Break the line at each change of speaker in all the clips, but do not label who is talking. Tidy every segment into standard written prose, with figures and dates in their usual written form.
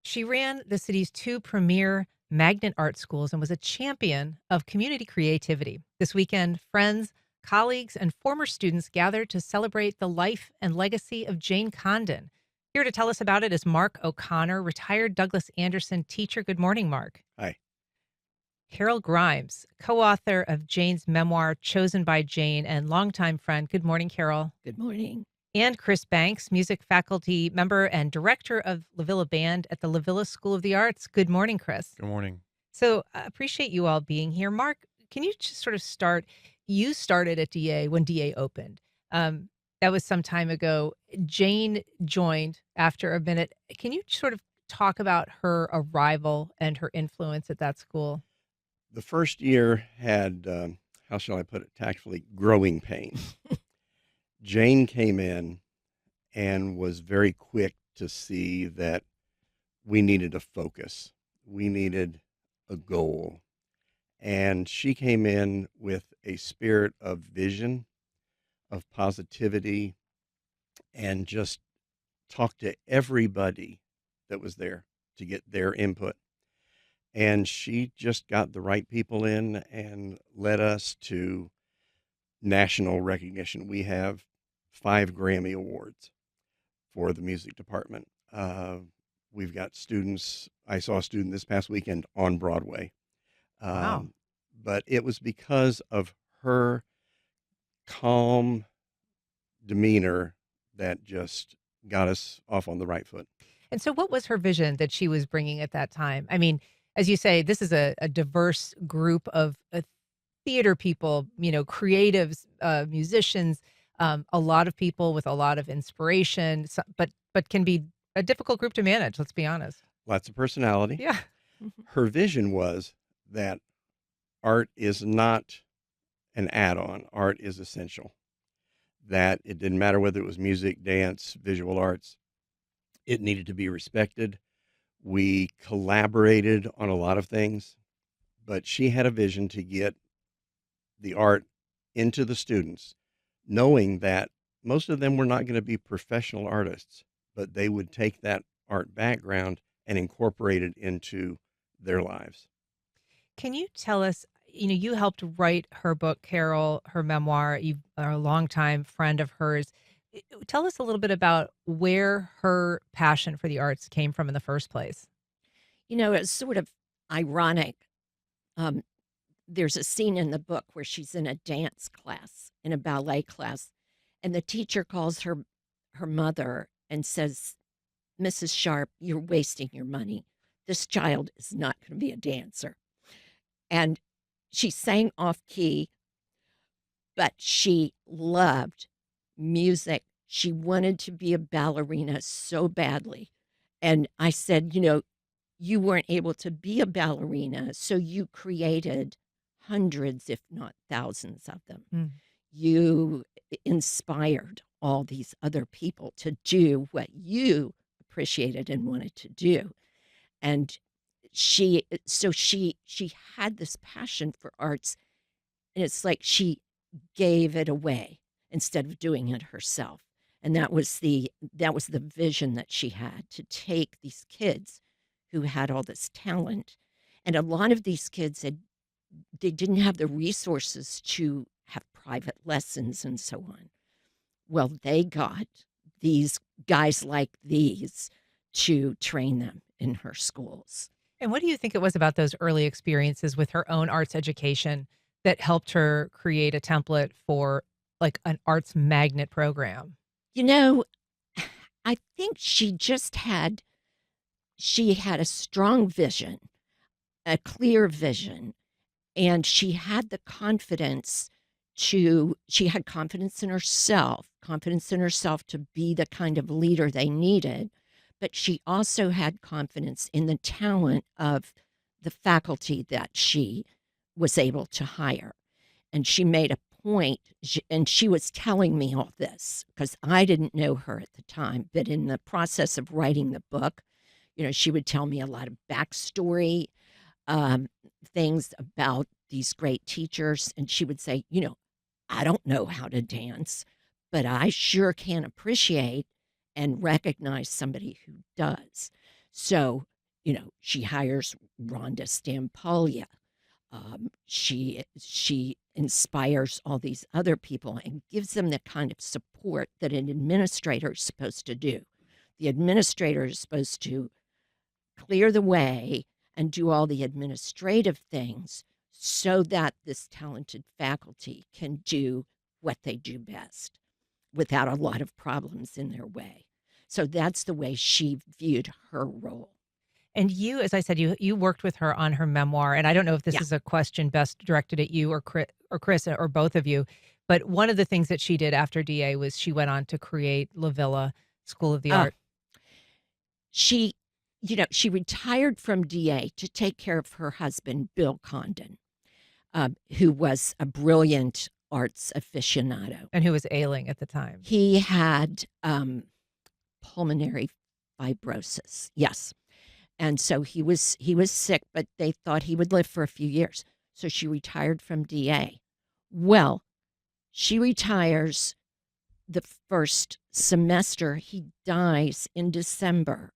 She ran the city's two premier magnet art schools and was a champion of community creativity. This weekend, friends, colleagues, and former students gathered to celebrate the life and legacy of Jane Condon. Here to tell us about it is Mark O'Connor, retired Douglas Anderson teacher. Good morning, Mark.
Hi.
Carol Grimes, co author of Jane's memoir, Chosen by Jane, and longtime friend. Good morning, Carol.
Good morning.
And Chris Banks, music faculty member and director of LaVilla Band at the LaVilla School of the Arts. Good morning, Chris.
Good morning.
So appreciate you all being here. Mark, can you just sort of start? You started at DA when DA opened. That was some time ago. Jane joined after a minute. Can you sort of talk about her arrival and her influence at that school?
The first year had, how shall I put it tactfully, growing pains. Jane came in and was very quick to see that we needed a focus. We needed a goal. And she came in with a spirit of vision, of positivity, and just talked to everybody that was there to get their input. And she just got the right people in and led us to national recognition. We have 5 Grammy Awards for the music department. We've got students. I saw a student this past weekend on Broadway.
Wow.
Um, but it was because of her calm demeanor that just got us off on the right foot.
And so, what was her vision that she was bringing at that time? I mean, as you say, this is a diverse group of theater people, creatives, musicians, a lot of people with a lot of inspiration, but can be a difficult group to manage. Let's be honest.
Lots of personality.
Yeah. Mhm.
Her vision was that art is not an add-on. Art is essential. That it didn't matter whether it was music, dance, visual arts. It needed to be respected. We collaborated on a lot of things, but she had a vision to get the art into the students, knowing that most of them were not going to be professional artists, but they would take that art background and incorporate it into their lives.
Can you tell us? You helped write her book, Carol, her memoir. You are a longtime friend of hers. Tell us a little bit about where her passion for the arts came from in the first place.
It's sort of ironic. Um, there's a scene in the book where she's in a dance class, in a ballet class, and the teacher calls her mother and says, "Mrs. Sharp, you're wasting your money. This child is not going to be a dancer." And she sang off key, but she loved music. She wanted to be a ballerina so badly. And I said, you weren't able to be a ballerina, so you created hundreds, if not thousands of them.
Mm.
You inspired all these other people to do what you appreciated and wanted to do. And she had this passion for arts, and it's like she gave it away instead of doing it herself. And that was the vision that she had, to take these kids who had all this talent. And a lot of these kids they didn't have the resources to have private lessons and so on. Well, they got these guys like these to train them in her schools.
And what do you think it was about those early experiences with her own arts education that helped her create a template for like an arts magnet program?
You know, I think she had a strong vision, a clear vision, and she had the confidence she had confidence in herself to be the kind of leader they needed, but she also had confidence in the talent of the faculty that she was able to hire. And she made a point, and she was telling me all this because I didn't know her at the time, but in the process of writing the book, she would tell me a lot of backstory, um, things about these great teachers. And she would say, I don't know how to dance, but I sure can appreciate and recognize somebody who does. So She hires Rhonda Stampaglia. She inspires all these other people and gives them the kind of support that an administrator is supposed to do. The administrator is supposed to clear the way and do all the administrative things so that this talented faculty can do what they do best without a lot of problems in their way. So that's the way she viewed her role.
And you, as I said, you worked with her on her memoir, and I don't know if this
Yeah.
is a question best directed at you or Chris or both of you, but one of the things that she did after DA was she went on to create LaVilla School of the
Uh,
Art.
she, she retired from DA to take care of her husband, Bill Condon, who was a brilliant arts aficionado.
And who was ailing at the time.
He had pulmonary fibrosis. Yes. And so he was sick, but they thought he would live for a few years. So she retired from DA. Well, she retires the first semester. He dies in December.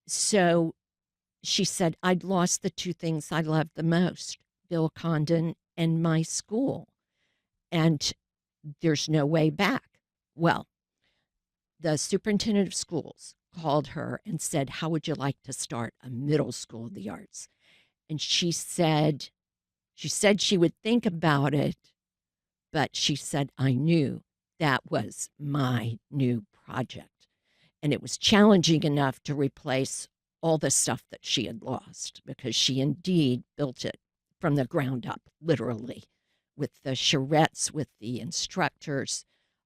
So she said, I'd lost the two things I loved the most, Bill Condon and my school. And there's no way back. Well, the superintendent of schools called her and said, how would you like to start a middle school of the arts? And she said she would think about it, but she said, I knew that was my new project. And it was challenging enough to replace all the stuff that she had lost, because she indeed built it from the ground up, literally, with the charrettes, with the instructors,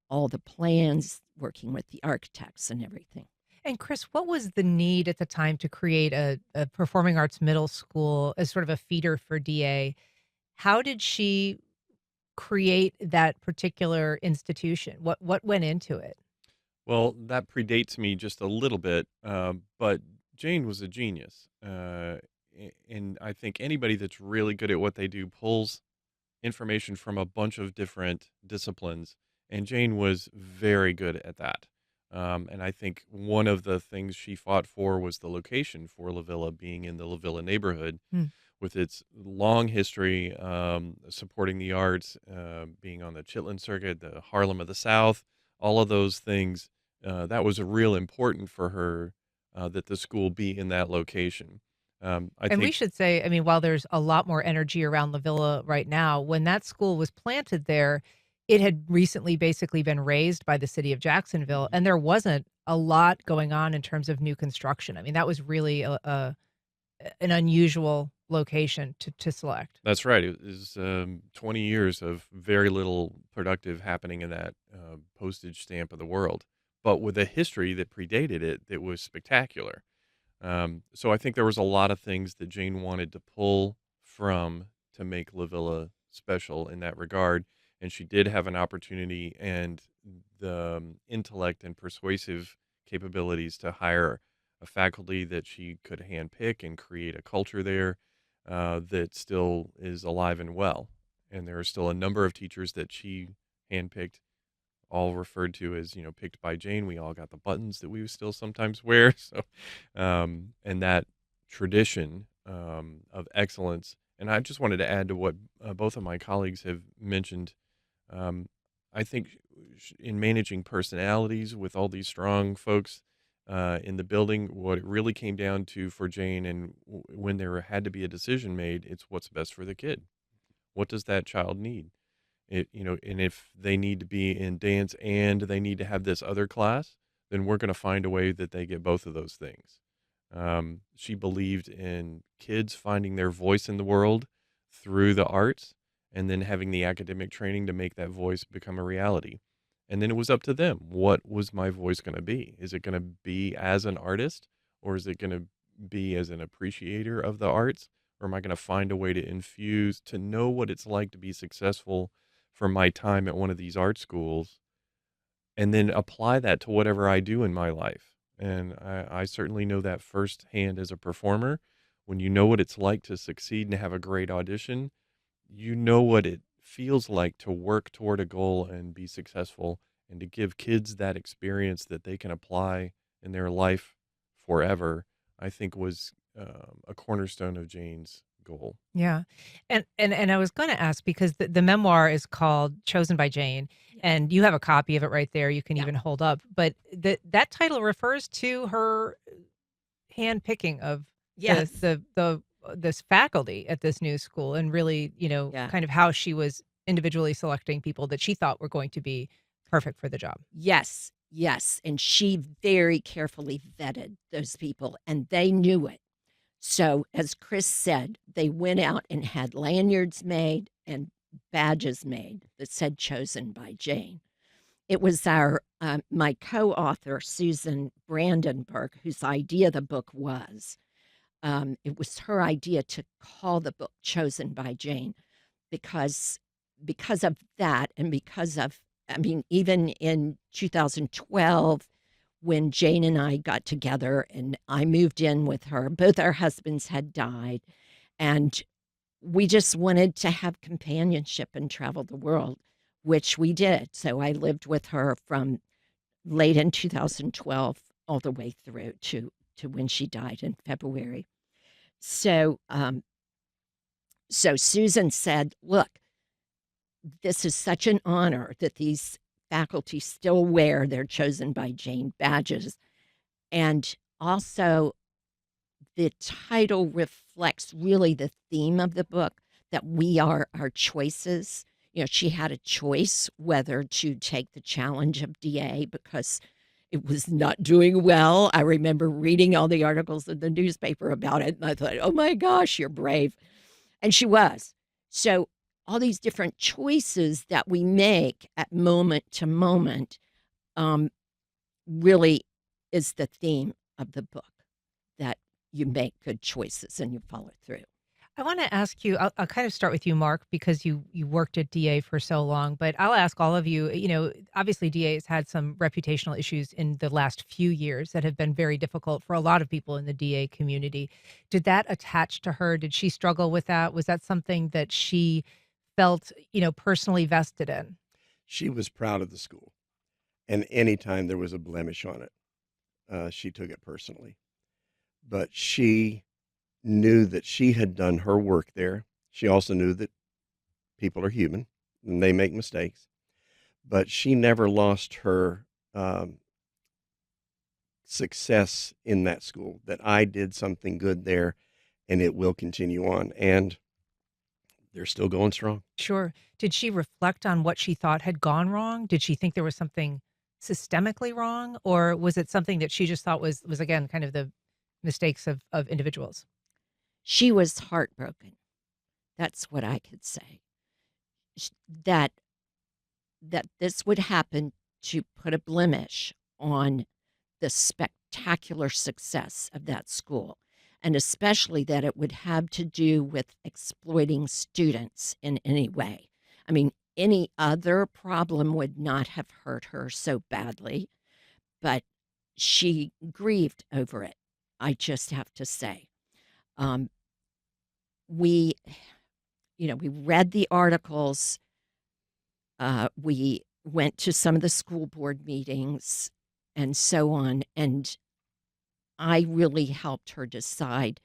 all the plans, working with the architects and everything.
And Chris, what was the need at the time to create a performing arts middle school as sort of a feeder for DA? How did she create that particular institution? What went into it?
Well, that predates me just a little bit, but Jane was a genius. And I think anybody that's really good at what they do pulls information from a bunch of different disciplines. And Jane was very good at that. And I think one of the things she fought for was the location for LaVilla being in the LaVilla neighborhood
Hmm.
with its long history supporting the arts, being on the Chitlin Circuit, the Harlem of the South, all of those things. That was real important for her that the school be in that location. I
And we
think
should say, I mean, while there's a lot more energy around LaVilla right now, when that school was planted there, it had recently basically been raised by the city of Jacksonville, and there wasn't a lot going on in terms of new construction. I mean, that was really an unusual location to select.
that's right. It was 20 years of very little productive happening in that postage stamp of the world, but with a history that predated it that was spectacular. So I think there was a lot of things that Jane wanted to pull from to make LaVilla special in that regard. And she did have an opportunity and the intellect and persuasive capabilities to hire a faculty that she could handpick and create a culture there that still is alive and well. And there are still a number of teachers that she handpicked, all referred to as, picked by Jane. We all got the buttons that we still sometimes wear. So, and that tradition of excellence. And I just wanted to add to what both of my colleagues have mentioned. I think in managing personalities with all these strong folks in the building, what it really came down to for Jane, and when there had to be a decision made, it's what's best for the kid. What does that child need? And if they need to be in dance and they need to have this other class, then we're going to find a way that they get both of those things. She believed in kids finding their voice in the world through the arts and then having the academic training to make that voice become a reality. And then it was up to them. What was my voice going to be? Is it going to be as an artist, or is it going to be as an appreciator of the arts? Or am I going to find a way to infuse, to know what it's like to be successful from my time at one of these art schools, and then apply that to whatever I do in my life? And I certainly know that firsthand as a performer. When you know what it's like to succeed and have a great audition, you know what it feels like to work toward a goal and be successful, and to give kids that experience that they can apply in their life forever, I think was a cornerstone of Jane's goal.
Yeah. And I was gonna ask because the memoir is called Chosen by Jane,
Yeah.
and you have a copy of it right there you can
Yeah.
even hold up, but that title refers to her handpicking of
Yes.
this faculty at this new school and really,
Yeah.
kind of how she was individually selecting people that she thought were going to be perfect for the job.
Yes. Yes. And she very carefully vetted those people, and they knew it. So, as Chris said, they went out and had lanyards made and badges made that said "Chosen by Jane." It was my co-author Susan Brandenburg whose idea the book was. It was her idea to call the book "Chosen by Jane" because of that, and because of, I mean, even in 2012 when Jane and I got together and I moved in with her, both our husbands had died, and we just wanted to have companionship and travel the world, which we did. So I lived with her from late in 2012 all the way through to when she died in February. So so Susan said, "Look, this is such an honor that these faculty still wear their Chosen by Jane badges. And also, the title reflects really the theme of the book, that we are our choices. You know, she had a choice whether to take the challenge of DA because it was not doing well. I remember reading all the articles in the newspaper about it, and I thought, oh my gosh, you're brave. And she was. So, all these different choices that we make at moment to moment um, really is the theme of the book, that you make good choices and you follow through.
I want to ask you, I'll kind of start with you, Mark, because you worked at DA for so long, but I'll ask all of you, obviously DA has had some reputational issues in the last few years that have been very difficult for a lot of people in the DA community. Did that attach to her? Did she struggle with that? Was that something that she felt, personally vested in?
She was proud of the school, and anytime there was a blemish on it, she took it personally. But she knew that she had done her work there. She also knew that people are human and they make mistakes, but she never lost her success in that school, that I did something good there and it will continue on. And they're still going strong.
Sure. Did she reflect on what she thought had gone wrong? Did she think there was something systemically wrong, or was it something that she just thought was again kind of the mistakes of individuals?
She was heartbroken. That's what I could say. Sh- That this would happen to put a blemish on the spectacular success of that school, and especially that it would have to do with exploiting students in any way. I mean, any other problem would not have hurt her so badly, but she grieved over it. I just have to say. Um, we, we read the articles. We went to some of the school board meetings and so on. And I really helped her decide,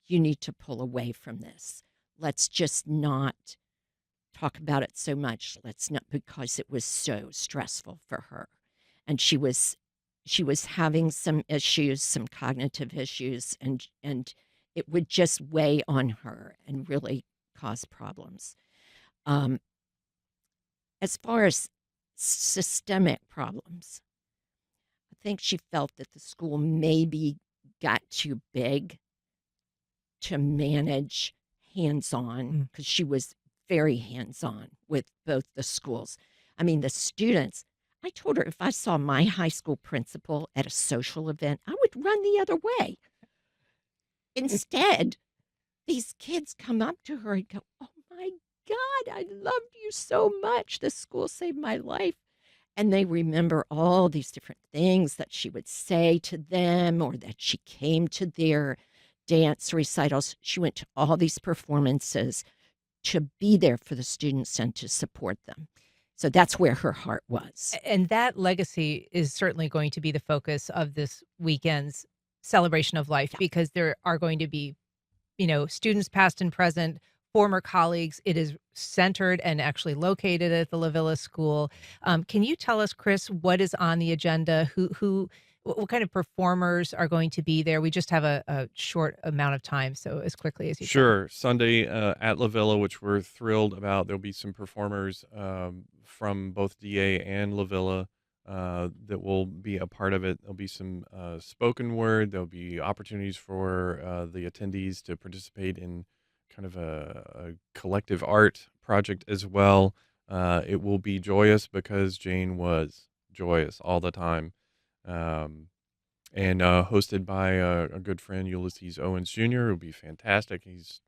you need to pull away from this. Let's just not talk about it so much. Let's not, because it was so stressful for her. And she was having some issues, some cognitive issues, and it would just weigh on her and really cause problems. Um, as far as systemic problems, I think she felt that the school maybe got too big to manage hands-on,
Mm.
because she was very hands-on with both the schools. I mean, the students, I told her if I saw my high school principal at a social event, I would run the other way. Instead, these kids come up to her and go, "Oh my God, I loved you so much. This school saved my life." And they remember all these different things that she would say to them, or that she came to their dance recitals. She went to all these performances to be there for the students and to support them. So that's where her heart was.
And that legacy is certainly going to be the focus of this weekend's celebration of life
Yeah.
because there are going to be, students past and present, former colleagues. It is centered and actually located at the LaVilla School. Can you tell us, Chris, what is on the agenda? What kind of performers are going to be there? We just have a short amount of time, so as quickly as you can.
Sure. Sunday at LaVilla, which we're thrilled about. There'll be some performers from both DA and LaVilla that will be a part of it. There'll be some spoken word. There'll be opportunities for the attendees to participate in kind of a collective art project as well. It will be joyous because Jane was joyous all the time. Um, and hosted by a good friend, Ulysses Owens Jr. It'll be fantastic. He's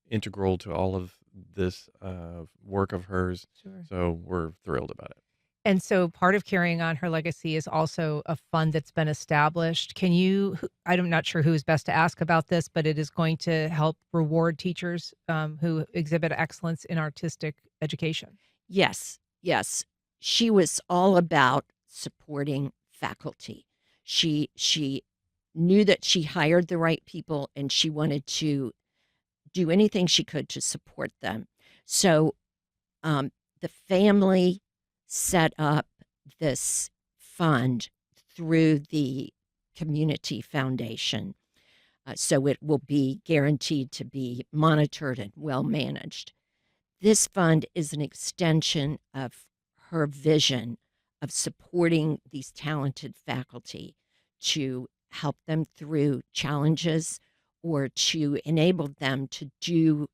integral to all of this work of hers,
Sure.
so we're thrilled about it.
And so part of carrying on her legacy is also a fund that's been established. I'm not sure who's best to ask about this, but it is going to help reward teachers who exhibit excellence in artistic education.
Yes, yes. She was all about supporting faculty. She knew that she hired the right people and she wanted to do anything she could to support them. So the family set up this fund through the community foundation. So it will be guaranteed to be monitored and well managed. This fund is an extension of her vision of supporting these talented faculty to help them through challenges or to enable them to do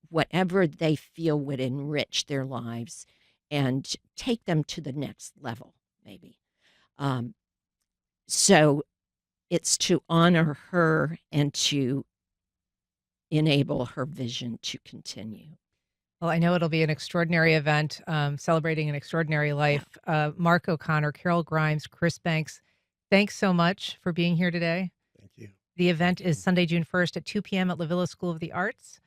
whatever they feel would enrich their lives and take them to the next level, maybe. So it's to honor her and to enable her vision to continue.
Well, I know it'll be an extraordinary event celebrating an extraordinary life. Mark O'Connor, Carol Grimes, Chris Banks, thanks so much for being here today.
Thank you.
The event is Sunday, June 1st at 2 p.m. at LaVilla School of the Arts.